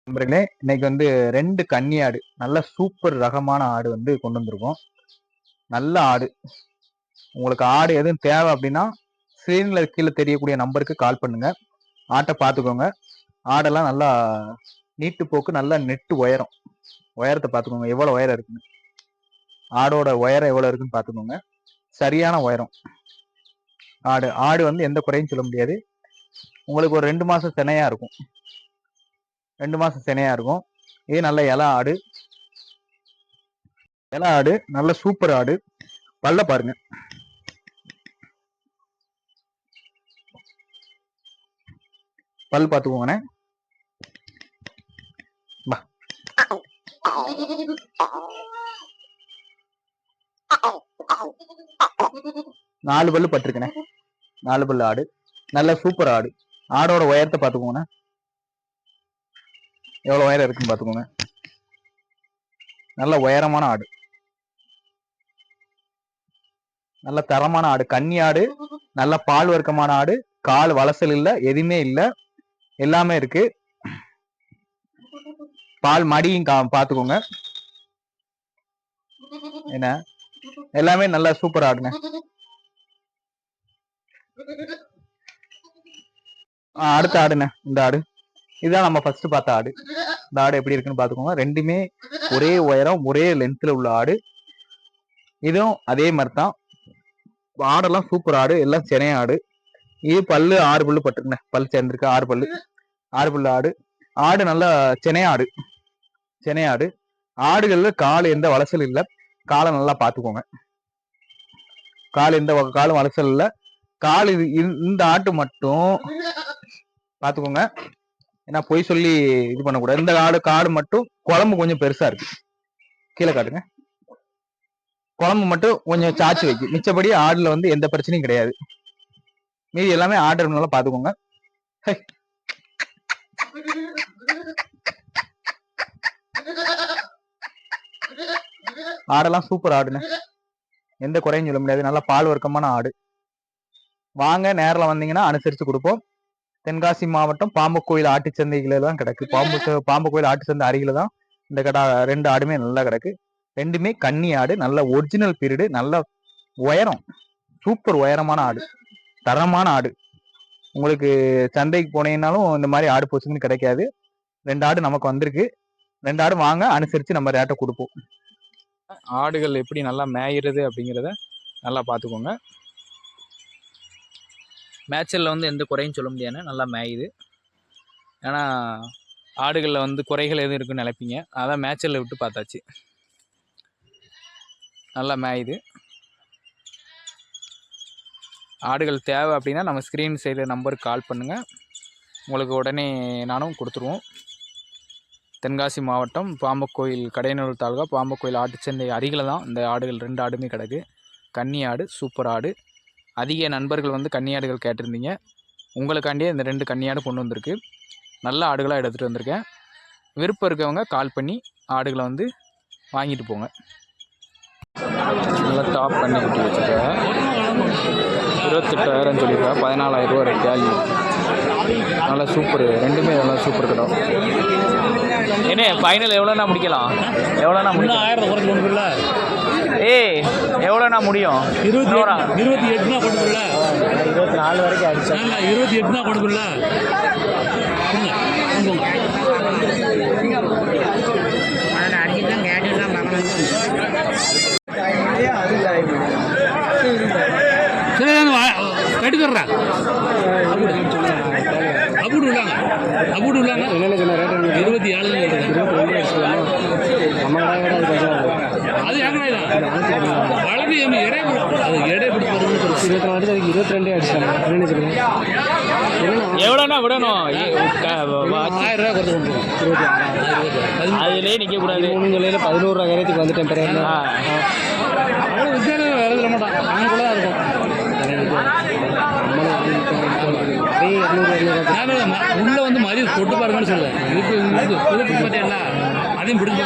நண்பர்களே, இன்னைக்கு வந்து 2 கன்னி ஆடு, நல்ல சூப்பர் ரகமான ஆடு வந்து கொண்டு வந்திருக்கோம். நல்ல ஆடு. உங்களுக்கு ஆடு எதுவும் தேவை அப்படின்னா, ஸ்க்ரீன்ல கீழ தெரியக்கூடிய நம்பருக்கு கால் பண்ணுங்க. ஆட்ட பார்த்துக்கோங்க. ஆடெல்லாம் நல்லா நீட்டு போக்கு, நல்லா நெட்டு உயரம். உயரத்த பார்த்துக்கோங்க. எவ்வளவு உயரம் இருக்குன்னு. ஆடோட உயரம் எவ்வளவு இருக்குன்னு பார்த்துக்கோங்க. சரியான உயரம். ஆடு வந்து எந்த குறையும் சொல்ல முடியாது. உங்களுக்கு ஒரு 2 மாசம் சினையா இருக்கும். 2 மாசம் சினையா இருக்கும். இது நல்ல இள ஆடு. நல்ல சூப்பர் ஆடு. பல்ல பாருங்க. பல் பாத்துக்கோங்கண்ணே. 4 பல்லு பட்டிருக்கேனே. 4 பல்லு ஆடு. நல்ல சூப்பர் ஆடு. ஆடோட உயரத்தை பாத்துக்கோங்கண்ணே. எவ்வளவு உயரம் இருக்குன்னு பாத்துக்கோங்க. நல்ல உயரமான ஆடு. நல்ல தரமான ஆடு. கன்னி ஆடு. நல்ல பால் வர்க்கமான ஆடு. கால் வளசல் இல்ல, எதுவுமே இல்ல, எல்லாமே இருக்கு. பால் மடியும் பாத்துக்கோங்க. என்ன எல்லாமே நல்ல சூப்பர் ஆடுங்க. அடுத்த ஆடுங்க. இந்த ஆடு இதுதான் நம்ம ஃபர்ஸ்ட் பார்த்த ஆடு. இந்த ஆடு எப்படி இருக்குன்னு பாத்துக்கோங்க. ரெண்டுமே ஒரே உயரம், ஒரே லென்த்ல உள்ள ஆடு. இதுவும் அதே மாதிரிதான். ஆடெல்லாம் சூப்பர் ஆடு. எல்லாம் சென்னை ஆடு. இது பல்லு 6 பல்லு பட்டுருங்க. பல் சேர்ந்திருக்கு. 6 பல்லு. 6 பல்லு ஆடு. ஆடு நல்லா சென்னை ஆடு. ஆடுகள்ல கால் எந்த வளசல் இல்ல. காலை நல்லா பாத்துக்கோங்க. கால் எந்த காலும் வளசல் இல்ல. கால் இந்த ஆட்டு மட்டும் பாத்துக்கோங்க. ஏன்னா பொய் சொல்லி இது பண்ணக்கூடாது. இந்த காடு மட்டும் குழம்பு கொஞ்சம் பெருசா இருக்கு. கீழே காட்டுங்க. குழம்பு மட்டும் கொஞ்சம் சாச்சு வைக்கும். மிச்சபடி ஆடுல வந்து எந்த பிரச்சனையும் கிடையாது. மீதி எல்லாமே ஆர்டர் நல்லா பாத்துக்கோங்க. ஆடெல்லாம் சூப்பர் ஆடுங்க. எந்த குறையும் சொல்ல முடியாது. நல்லா பால் வர்க்கமான ஆடு. வாங்க, நேரில் வந்தீங்கன்னா அனுசரிச்சு கொடுப்போம். தென்காசி மாவட்டம் பாம்புக்கோயில் ஆட்டுச்சந்தைகள தான் கிடக்கு. பாம்புக்கோயில் ஆட்டுச்சந்தை அருகில தான் இந்த கடை. 2 ஆடுமே நல்லா கிடக்கு. ரெண்டுமே கன்னி ஆடு. நல்ல ஒரிஜினல் பீரியடு. நல்ல உயரம். சூப்பர் உயரமான ஆடு. தரமான ஆடு. உங்களுக்கு சந்தைக்கு போனீங்கன்னாலும் இந்த மாதிரி ஆடு போச்சுன்னு கிடைக்காது. 2 ஆடு நமக்கு வந்திருக்கு. 2 ஆடு வாங்க, அனுசரிச்சு நம்ம ரேட்டை கொடுப்போம். ஆடுகள் எப்படி நல்லா மேயிறது அப்படிங்கிறத நல்லா பார்த்துக்கோங்க. மேய்ச்சலில் வந்து எந்த குறையும் சொல்ல முடியாது. நல்லா மேயுது. ஏன்னா ஆடுகளில் வந்து குறைகள் எதுவும் இருக்குன்னு நினைப்பீங்க. அதான் மேய்ச்சலில் விட்டு பார்த்தாச்சு. நல்லா மேயுது. ஆடுகள் தேவை அப்படின்னா நம்ம ஸ்க்ரீன் சைடு நம்பருக்கு கால் பண்ணுங்கள். உங்களுக்கு உடனே நானும் கொடுத்துருவோம். தென்காசி மாவட்டம் பாம்புக்கோயில், கடையனூர் தாலுகா, பாம்புக்கோயில் ஆட்டுச்சந்தை அருகில் தான் இந்த ஆடுகள் 2 ஆடுமே கிடக்கு. கன்னி ஆடு, சூப்பர் ஆடு. அதிக நண்பர்கள் வந்து கன்னியாடுகள் கேட்டிருந்தீங்க. உங்களுக்காண்டியே இந்த 2 கன்னியாடு கொண்டு வந்திருக்கு. நல்ல ஆடுகளாக எடுத்துகிட்டு வந்திருக்கேன். விருப்பம் இருக்கவங்க கால் பண்ணி ஆடுகளை வந்து வாங்கிட்டு போங்க. நல்லா டாப் பண்ணி குட்டி வச்சுருக்கேன். 28,000 சொல்லியிருக்கேன். 14,000 ரூபா ஒரு கேள்வி. நல்லா சூப்பர். ரெண்டுமே நல்லா சூப்பர் கிட்ட. என்ன ஃபைனல் எவ்வளோண்ணா முடிக்கலாம்? எவ்வளோண்ணா முடியும்? 1000 குறைச்சி கொண்டுல. ஏய், எவ்வளோண்ணா முடியும்? 28 கொடுக்கல. 24 வரைக்கும் அடிச்சா. 28 கொடுக்கல. கட்டுக்கிறா அப்படி விடாங்க. என்னென்ன சொன்ன ரேட்? 27 அது வளர்ந்து எடை அது எடை பிடிச்சி 22 அடிச்சாங்க. என்னென்ன சொல்லுங்க? எவ்வளோண்ணா விடணும்? 1000 ரூபா கொடுத்து கொண்டு அதுலேயே நிற்கக்கூடாது. 11 ரூபா கரையத்துக்கு வந்துட்டேன். பிறகு அவ்வளோ வித்தியாசம் வேலை சொல்ல மாட்டான். அவனுக்குள்ள தான் இருக்கும். உள்ள வந்து மதிய தொட்டு பாருங்கன்னு சொல்லுவேன். இதுக்கு பார்த்தீங்களா? அதையும் பிடிச்சி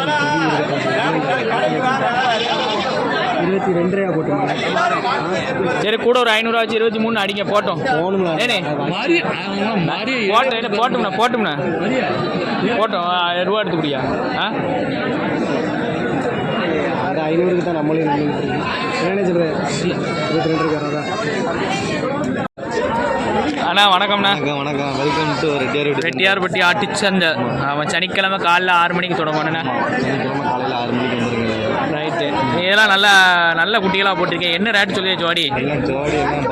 22 போட்டுருங்க. சரி கூட ஒரு 500 ஆச்சு 23 அடிங்க போட்டோம். போகணும்ல போட்டோம்ண்ணா போட்டோம் 1000 ரூபா எடுத்துக்கிறியா? அந்த 500க்கு தான் நம்மளே என்ன சொல்கிறேன் 22 வராதா? அண்ணா வணக்கம்ண்ணா. வணக்கம். வெல்கம் டு ரெட்டியார்பட்டி ஆட்டுச்சந்தை. அவன் சனிக்கிழமை காலைல 6 மணிக்கு தொடங்கணுண்ணா. சனிக்கிழமை காலையில் 6 மணிக்கு வந்துருங்க. ரைட்டு. இதெல்லாம் நல்ல குட்டிகளாக போட்டிருக்கேன். என்ன ரேட்டு சொல்லியா ஜோடி? எல்லாம் ஜோடி எல்லாம்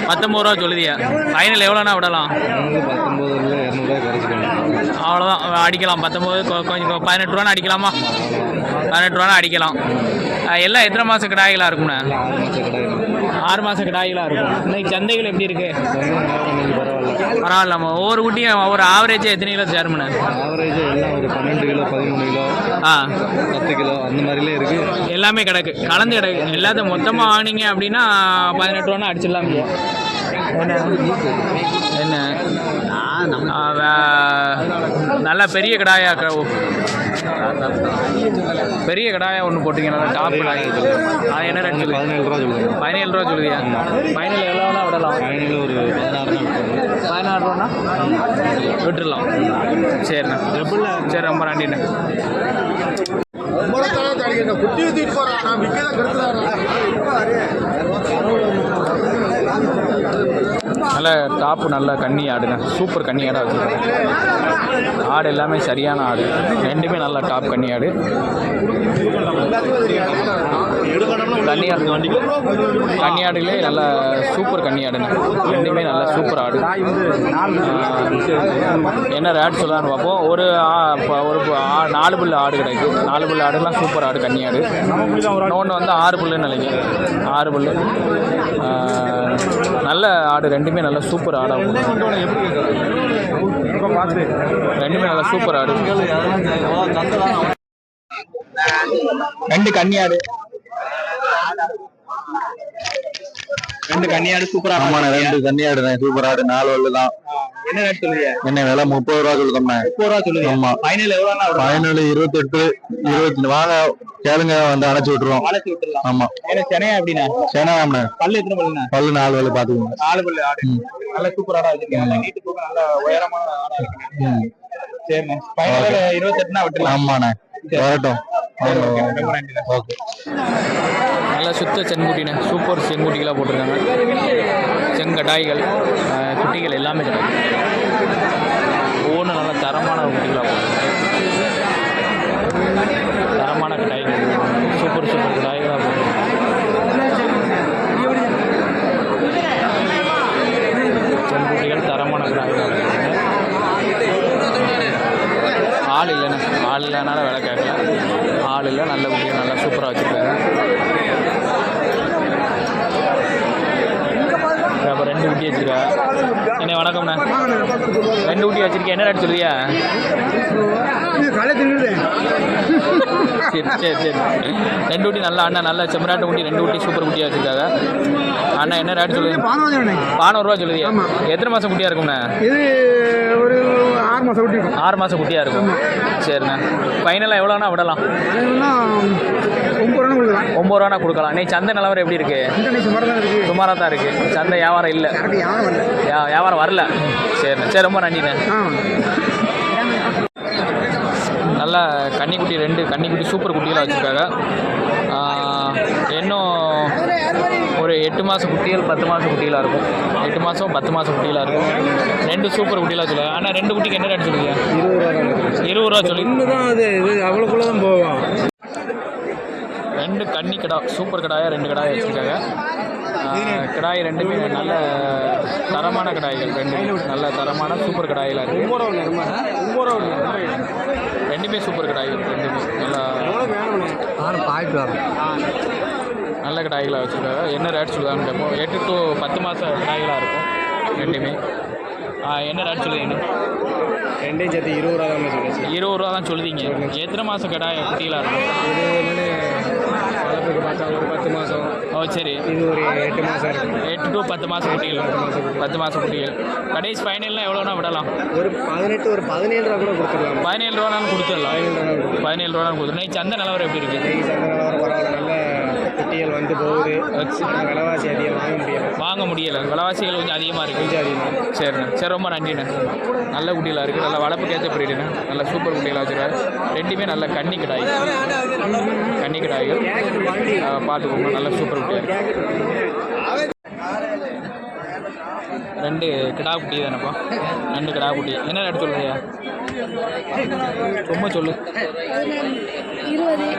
19 ரூபா சொல்லுதியா? ஃபைனல் எவ்வளோண்ணா விடலாம்? 19 200 குறைச்சிக்கணும். அவ்வளோதான் அடிக்கலாம். 19 கொஞ்சம் 18 ரூபான்னு அடிக்கலாமா? 18 ரூபான்னு அடிக்கலாம். எல்லாம் எத்தனை மாதம் கிடாய்களாக இருக்கும்ண்ணா? 6 மாதம் கிடாய்களாக இருக்கும். இன்னைக்கு சந்தைகள் எப்படி இருக்கு? பரவாயில்லாமா? ஒவ்வொரு குட்டியும் ஒரு ஆவரேஜாக எத்தனை கிலோ சேரும்ண்ணா? ஆவரேஜ் எல்லாம் ஒரு 12 கிலோ 13 கிலோ 10 கிலோ அந்த மாதிரிலே இருக்கு. எல்லாமே கிடக்கு, கலந்து கிடக்கு. எல்லாத்தையும் மொத்தமாக வாங்கினீங்க அப்படின்னா 18 ரூபான்னு அடிச்சிடலாம். என்ன நல்ல பெரிய கடாயா, பெரிய கடாயா ஒன்று போட்டிங்கன்னா டாப் கடாய். அது என்ன ரேட்? 17 ரூபா சொல்லுங்க. 17 ரூபா சொல்லுதியா? ஃபைனல் எவ்வளோனா விடலாம்? ஃபைனல் ஒரு 16 ரூபாண்ணா விட்டுடலாம். சரிண்ணா. சரி, ரொம்ப நன்றிண்ணா. நல்ல டாப்பு, நல்ல கன்னி ஆடுங்க. சூப்பர் கன்னி ஆடாக வச்சுருக்கேன். ஆடு எல்லாமே சரியான ஆடு, ரெண்டுமே நல்ல டாப் கன்னி ஆடு. கன்னியாடுகளே நல்ல சூப்பர் கன்னியாடுங்க. ரெண்டுமே நல்ல சூப்பர் ஆடு. என்ன ரேட் சொல்லலான்னு பார்ப்போம். ஒரு 4 புல் ஆடு கிடைக்கு. 4 புல் ஆடுலாம் சூப்பர் ஆடு, கன்னியாடு. இன்னொன்று வந்து 6 புல்லுன்னு நினைக்கிறேன். 6 புல் நல்ல ஆடு. ரெண்டுமே நல்ல சூப்பர் ஆடாகும். ரெண்டுமே நல்ல சூப்பர் ஆடு. 2 கன்னியாடு. 2 கன்னியாடு சூப்பரா. ஆமாண்ணே, 2 கன்னியாடு சூப்பர் ஆடு. 4 வல்லு தான். என்ன ரேட் சொல்லுங்க? என்ன விலை? 30 ரூபா சொல்லுதோம்ண்ணே. 30 ரூபா சொல்லுங்க. ஆமா. ஃபைனல் எவ்வளோண்ணா? ஃபைனல் 28 20 வாங்க கேளுங்க, வந்து அழைச்சி விட்டுருவோம். அழைச்சி விட்டுருலாம். ஆமா. ஏன்னா சென்னையா எப்படின்னா? சேனாம்ண்ணே. பல்லு எத்தனை பல்லுண்ணா? பல்லு 4 வல்லு பாத்துக்கோங்க. 4 பல்லு ஆடு. நல்ல சூப்பர் ஆடா வச்சிருக்கேன். நீட்டு போக நல்ல உயரமான ஆடா இருக்கு. சரிண்ணே. ஃபைனல் 28னா விட்டுலாம். ஆமாண்ணே, வரட்டும். ஓகே. நல்ல சுத்த செங்குட்டிண்ணே. சூப்பர் செங்குட்டிகளாக போட்டிருக்காங்க. செங்கடாய்கள், குட்டிகள் எல்லாமே கிடைக்கும். ஒவ்வொன்றும் நல்ல தரமான குட்டிகளாக போட்டிருக்காங்க. தரமான கடாய்கள், சூப்பர் கடாய்களாக போட்டிருக்காங்க. செங்குட்டிகள் தரமான கடாய்களாக போட்டிருக்காங்க. ஆள் இல்லைண்ணே. ஆள் இல்லைனால விலை கேட்கல. ஆள் இல்லை. நல்ல குட்டிகள் நல்லா சூப்பராக வச்சுருக்காங்க. அப்புறம் 2 குட்டி வச்சுருக்கா. என்ன வணக்கம்ண்ணா. 2 குட்டி வச்சுருக்கேன். என்ன ரேட் சொல்லுவியா? சரி 2 குட்டி நல்ல அண்ணா, நல்ல செம்மராட்டு குட்டி. 2 குட்டி சூப்பர் குட்டியாக வச்சுருக்காங்க. அண்ணா என்ன ரேட் சொல்லுங்க? 14 ரூபா சொல்லுவியா? எத்தனை மாதம் குட்டியாக இருக்கும்ண்ணா? ஒரு 6 மாதம் குட்டி. 6 மாதம் குட்டியாக இருக்கும். சரிண்ணா. ஃபைனலாக எவ்வளோண்ணா விடலாம்? 9 ரூபானா கொடுக்கலாம். இன்னைக்கு சந்தை நிலவரம் எப்படி இருக்கு? சுமாராக தான் இருக்கு. சந்தை வியாபாரம் இல்லை, வியாபாரம் வரல. சரிண்ணா. சரி, ரொம்ப நன்றிண்ணே. நல்லா கன்னிக்குட்டி, 2 கன்னிக்குட்டி சூப்பர் குட்டிகளாக வச்சுருக்காங்க. இன்னும் ஒரு 8 மாதம் குட்டிகள் 10 மாதம் குட்டிகளாக இருக்கும். 8 மாதம் 10 மாதம் குட்டிகளாக இருக்கும். 2 சூப்பர் குட்டிகளாக சொல்லுவாங்க. ஆனால் 2 குட்டிக்கு என்ன ரேட் சொல்லுங்க? 20 ரூபா சொல்லி தான். அது அவ்வளோக்குள்ள தான் போவோம். 2 கன்னி கடா, சூப்பர் கடாயாக 2 கடாயை வச்சுருக்காங்க. கடாய் ரெண்டுமே நல்ல தரமான கடாய்கள். 2 நல்ல தரமான சூப்பர் கடாய்களாக இருக்குது. ரெண்டுமே சூப்பர் கடாய்கள். 2மே நல்லா நல்ல கடாய்களாக வச்சுருக்காங்க. என்ன ரேட் சொல்லுவாங்கன்னு கேட்போம். 8 to 10 மாதம் கடாய்களாக இருக்கும் 2மே. என்ன ரேட் சொல்லுவீங்க? 2 சேர்த்து 20 ரூபா தான் சொல்லுங்கள். 20 ரூபா தான் சொல்லுதீங்க. எத்தனை மாதம் கடாய் குட்டிகளாக இருக்கும்? வளர்ப்புக்கு பார்த்தா ஒரு 10 மாதம். ஓ சரி. இது ஒரு 8 மாதம் இருக்கும். 8 to 10 மாதம் குட்டிகள். 10 மாதம் குட்டிகள். கடைசி ஃபைனல்லாம் எவ்வளோனா விடலாம்? ஒரு 18 ஒரு 17 ரூபா கூட கொடுத்துடலாம். 17 ரூபானாலும் கொடுத்துடலாம். 17 ரூபானாலும் கொடுத்துடலாம். இன்னைக்கு சந்தை நிலவரம் எப்படி இருக்குது? சந்தை நிலவரம் பரவாயில்ல. நல்ல குட்டிகள் வந்து போகுது, விலைவாசி அதிகம் வாங்க முடியலை, விலைவாசிகள் கொஞ்சம் அதிகமாக இருக்குது. கொஞ்சம் அதிகமாக. சரிண்ணே, சரி, ரொம்ப நன்றிண்ணே. நல்ல குட்டிகளாக இருக்குது, நல்லா வளர்ப்புக்கு ஏற்ற பிரீடுண்ணே, நல்ல சூப்பர் குட்டிகளாக வச்சுருக்காரு. ரெண்டுமே நல்ல கன்னி கிடாய், கன்னி கிடாய்கள் பார்த்துக்கோங்க, நல்ல சூப்பர் குட்டியாக இருக்குது. ரெண்டு கிடா குட்டி தானேப்பா, ரெண்டு கிடா குட்டி. என்ன ரேட் சொல்லுங்கய்யா? ரொம்ப சொல்லு. 20.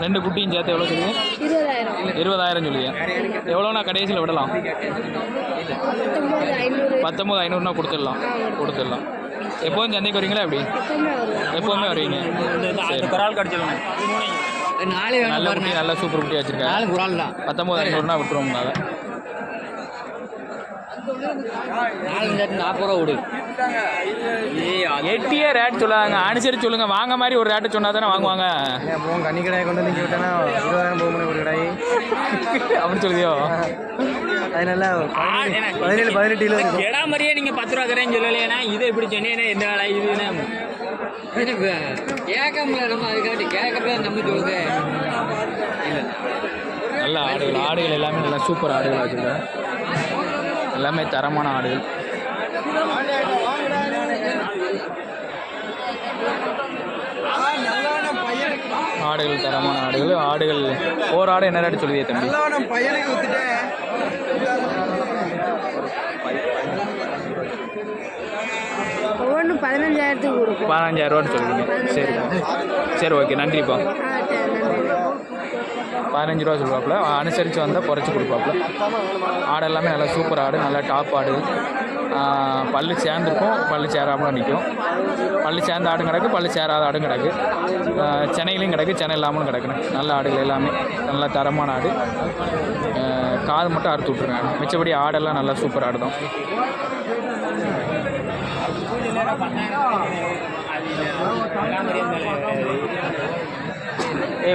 ரெண்டு குட்டியும் சேர்த்து எவ்வளோ சொல்லுங்க? 20,000. 20,000 சொல்லுங்க. எவ்வளோண்ணா கடைசியில் விடலாம்? 19,500 கொடுத்துடலாம். எப்போதும் சந்தைக்கு வரீங்களா எப்படி? எப்போதுமே வருவீங்க. சரி, நல்ல குட்டி, நல்ல சூப்பர் குட்டி வச்சுருக்கேன். 19,500 விட்டுருவோம்னால 40 ரூபா விடு. எட்டியே ரேட் சொல்லாங்க, அனுசரித்து சொல்லுங்க. வாங்க மாதிரி ஒரு ரேட்டு சொன்னா தானே வாங்குவாங்க. கன்னி கடாயை கொண்டு வந்து விட்டேன்னா 20,000 போகணும் ஒரு கடாய் அப்படின்னு சொல்லுதியோ? அதனால 17-18 கிலோ கெடா மாதிரியே நீங்கள் 10 ரூபா கரைன்னு சொல்லலைன்னா இதை எப்படி சொன்னீங்கன்னா எந்த வேலை இதுன்னு கேட்கல. நம்ம அதுக்காட்டி கேட்கறத நம்ம சொல்லுங்க. நல்ல ஆடுகள் எல்லாமே நல்லா சூப்பர் ஆடுகள் வச்சுருக்கேன். எல்லாமே தரமான ஆடுகள். தரமான ஆடுகள். ஒரு ஆடு என்ன ரேட்டு சொல்லுவியே தம்பி? ஒவ்வொன்று 15,000 கொடுக்கும். 15,000 சொல்லுவீங்க. சரி, ஓகே, நன்றிப்பா. 15 ரூபா சொல்லுவாப்புல, அனுசரித்து வந்தால் குறைச்சி கொடுப்பாப்புல. ஆடு எல்லாமே நல்லா சூப்பர் ஆடு, நல்லா டாப் ஆடு. பல்லு சேர்ந்துருக்கும், பல்லு சேராமலும் நிற்கும். பல்லு சேர்ந்த ஆடும் கிடக்கு, பல்லு சேராத ஆடும் கிடக்கு. சென்னையிலையும் கிடக்கு, சென்னை இல்லாமலும் கிடக்குண்ணே. நல்ல ஆடுகள் எல்லாமே நல்லா தரமான ஆடு. காது மட்டும் அறுத்து விட்ருக்காங்க, மிச்சபடி ஆடெல்லாம் நல்லா சூப்பர் ஆடு தான்.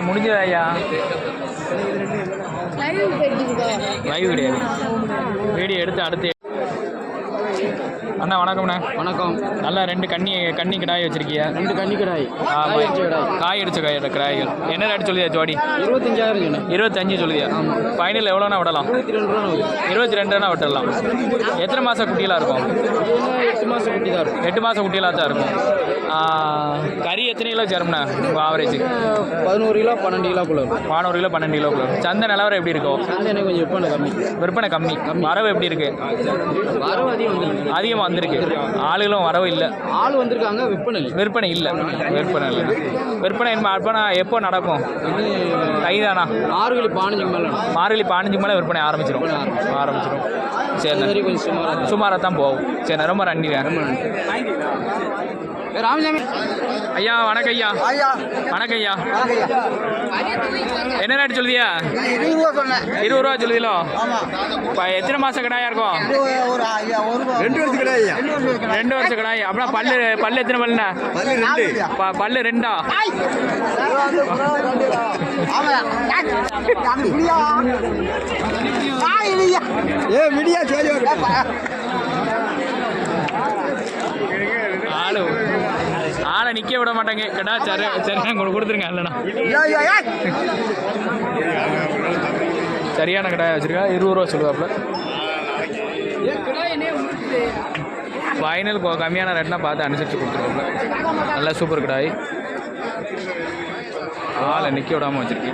முடிஞ்சதா ஐயா? லைவ் கிடையாது, வீடியோ எடுத்து அடுத்து. அண்ணா வணக்கம்ண்ணே. வணக்கம். நல்லா ரெண்டு கன்னி கிடாய் வச்சிருக்கீங்க. 2 கன்னி கடாய், காய் அடிச்ச கிடாய்கள். என்ன ரேட் சொல்லுதியா ஜோடி? 25,000. 25 சொல்லுதியா? ஃபைனல் எவ்வளோண்ணா விடலாம்? 22 விட்டுடலாம். எத்தனை மாதம் குட்டியெல்லாம் இருக்கும்? 8 மாதம் குட்டி தான் இருக்கும். 8 மாதம் குட்டியெல்லாம் தான் இருக்கும். கறி எத்தனை கிலோ சேரும்ண்ணா உங்கள் ஆவரேஜ்? 11 கிலோ 12 கிலோக்குள்ள இருக்கும். 11 கிலோ 12 கிலோக்குள்ள. சந்தை நிலவரம் எப்படி இருக்கும்? சந்தை கொஞ்சம் விற்பனை கம்மி. வரவு எப்படி இருக்கு? வரவு அதிகமாக வந்திருக்கு. ஆளுகளும் வரவு இல்லை. ஆள் வந்திருக்காங்க, விற்பனை இல்லை. விற்பனை எப்போ நடக்கும்? கைதானா? மார்கழி 15 மேலே விற்பனை ஆரம்பிச்சிடும். சரி, சுமாராக தான் போகும். சரி, ரொம்ப நன்றி. ராமசாமி ஐயா வணக்கம் ஐயா. வணக்கம் ஐயா. என்ன ரேட் சொல்லுதியா? 20 ரூபா சொல்லுதீங்களோ? எத்தனை மாதம் கடாயா இருக்கும்? 2 வருஷம் கிடையாது. 2 வருஷம் கடாய். அப்படின்னா பல்லு எத்தனை பல்லுண்ணா? பல்லு 2. ஆளை நிக்க விட மாட்டாங்க. கடா சரி கொடுத்துருங்க. இல்லைண்ணா சரியான கடை வச்சிருக்கா. 20 ரூபா சொல்லுவாப்புல. ஃபைனல் கம்மியான ரேட்னா பார்த்து அனுசரித்து கொடுத்துருவாப்புல. நல்லா சூப்பர் கடாய். ஆளை நிக்க விடாமல் வச்சிருக்கு.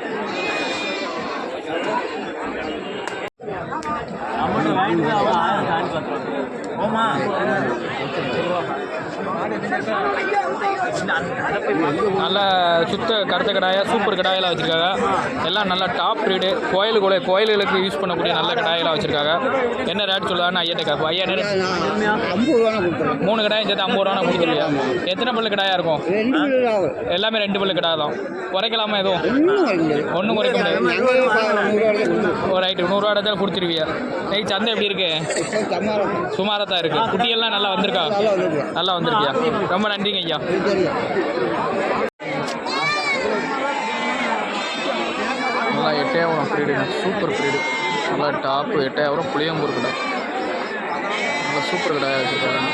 நல்ல சுத்த கருத்த கடாயாக சூப்பர் கடாயெல்லாம் வச்சுருக்காங்க. எல்லாம் நல்லா டாப் ப்ரீடு. கோயில்களுக்கு யூஸ் பண்ணக்கூடிய நல்ல கடாயெல்லாம் வச்சுருக்காங்க. என்ன ரேட் சொல்லுவான்னு ஐயா கேட்போம். ஐயா என்ன? 3 கடாயும் சேர்த்து 50 ரூபா கொடுத்துருவியா? எத்தனை பல்லு கடாயாக இருக்கும்? எல்லாமே 2 பல்லு கடாய் தான். குறைக்கலாமா? எதுவும் ஒன்றும் குறைக்க முடியாது. ஒரு ரைட்டு 100 ரூபா தான் கொடுத்துருவியா? சந்தை எப்படி இருக்கு? சுமாராக தான் இருக்கு. குட்டியெல்லாம் நல்லா வந்திருக்கா? நல்லா வந்திருக்கியா? ரொம்ப நன்றிங்க ஐயா. நல்லா 8000 ப்ரீடுங்க. Super breed. நல்லா டாப்பு 8000 புளியம்பூர் கடை. நல்லா சூப்பர் கடை வச்சுருக்காங்க.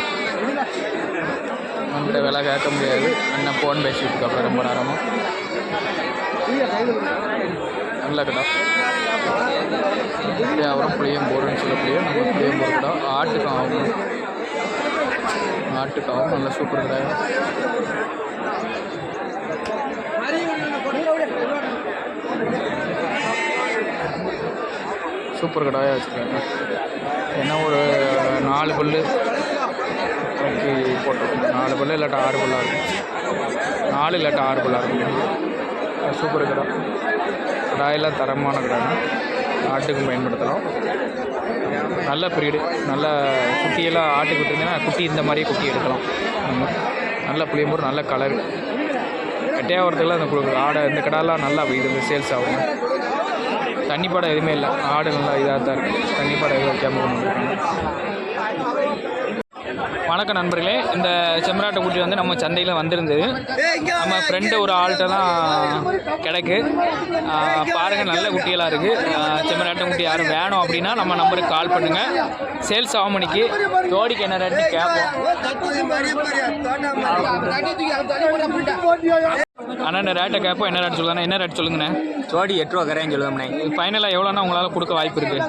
நம்மகிட்ட விலை கேட்க முடியாது. அண்ணன் ஃபோன் பேசிட்டு இருக்காப்புல ரொம்ப நேரமாக. நல்ல கடை. அப்புறம் புளியம்போருன்னு சொல்லக்கூடிய நம்ம புளியம்போர் கடை. ஆட்டுக்காவும் நல்ல சூப்பர் கடை. சூப்பர் கடாயாக வச்சுருக்காங்க. ஏன்னா ஒரு 4 பல்லு ஓகே போட்டிருக்கோம். 4 பல்லு இல்லாட்டா 6 பல்லாக இருக்கும். 4 இல்லாட்டா 6 பல்லாக இருக்கும். சூப்பர் கடை. கடாயெல்லாம் தரமான கடை. ஆட்டுக்கும் பயன்படுத்தலாம். நல்ல ப்ரீடு. நல்ல குட்டியெல்லாம் ஆட்டுக்கு விட்டுருந்தீங்கன்னா குட்டி இந்த மாதிரியே குட்டி எடுக்கலாம். நல்ல புளியம்போர் நல்ல கலர். கட்டையாக வரதுக்குலாம் அந்த கொடுக்குற ஆடை இந்த கடாலாம் நல்லா இது சேல்ஸ் ஆகும். தண்ணிப்பாடம் எதுவுமே இல்லை. ஆடு நல்லா இதாக தான் இருக்குது. தண்ணிப்பாடம் எதுவும் வைக்காமல் கொண்டு வந்துருக்காங்க. வணக்கம் நண்பர்களே. இந்த செம்மராட்டை குட்டி வந்து நம்ம சந்தையில் வந்திருந்தது. நம்ம ஃப்ரெண்டு ஒரு ஆள்கிட்ட தான் கிடக்கு. பாருங்கள் நல்ல குட்டியெல்லாம் இருக்குது. செம்மராட்டை குட்டி யாரும் வேணும் அப்படின்னா நம்ம நம்பருக்கு கால் பண்ணுங்கள். சேல்ஸ் ஆகும் மணிக்கு ஜோடிக்கு என்ன ரேட்டு கேட்போம். அண்ணா ரேட்டை கேட்போம். என்ன ரேட் சொல்லுங்கண்ணா? என்ன ரேட் சொல்லுங்கண்ணே? ஜோடி 8 ரூபா கரையும் சொல்லுவோம்ண்ணே. ஃபைனலாக எவ்வளோண்ணா உங்களால் கொடுக்க வாய்ப்பு இருக்குது?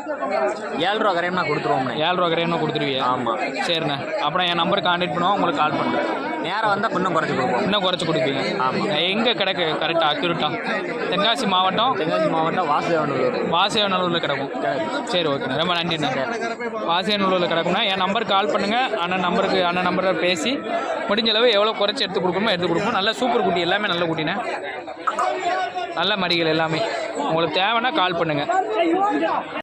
7 ரூபா கரையம்னா கொடுத்துருவோம்ண்ணே. 7 ரூபா கரையம்னா கொடுத்துருவீங்க? ஆமாம். சரிண்ணே. அப்புறம் என் நம்பருக்கு கான்டாக்ட் பண்ணுவோம். உங்களுக்கு கால் பண்ணுறேன். நேரம் வந்தால் இன்னும் குறைச்சி கொடுப்போம். இன்னும் குறைச்சி கொடுப்பீங்க? ஆமாம். எங்கே கிடக்கு கரெக்டாக அக்யூரேட்டாக? தென்காசி மாவட்டம் வாசுதேவநல்லூரில் கிடக்கும். சரி ஓகேண்ணா. ரொம்ப நன்றிண்ணா. வாசுதேவநல்லூரில் கிடக்கும்னா என் நம்பருக்கு கால் பண்ணுங்கள். அண்ணன் நம்பரில் பேசி முடிஞ்ச அளவு எவ்வளோ குறைச்சி எடுத்து கொடுக்கணுமோ எடுத்து கொடுப்போம். நல்ல சூப்பர் குட்டி. எல்லாமே நல்ல குட்டிண்ணே. நல்ல மடிகள் எல்லாமே. உங்களுக்கு தேவைன்னா கால் பண்ணுங்கள்.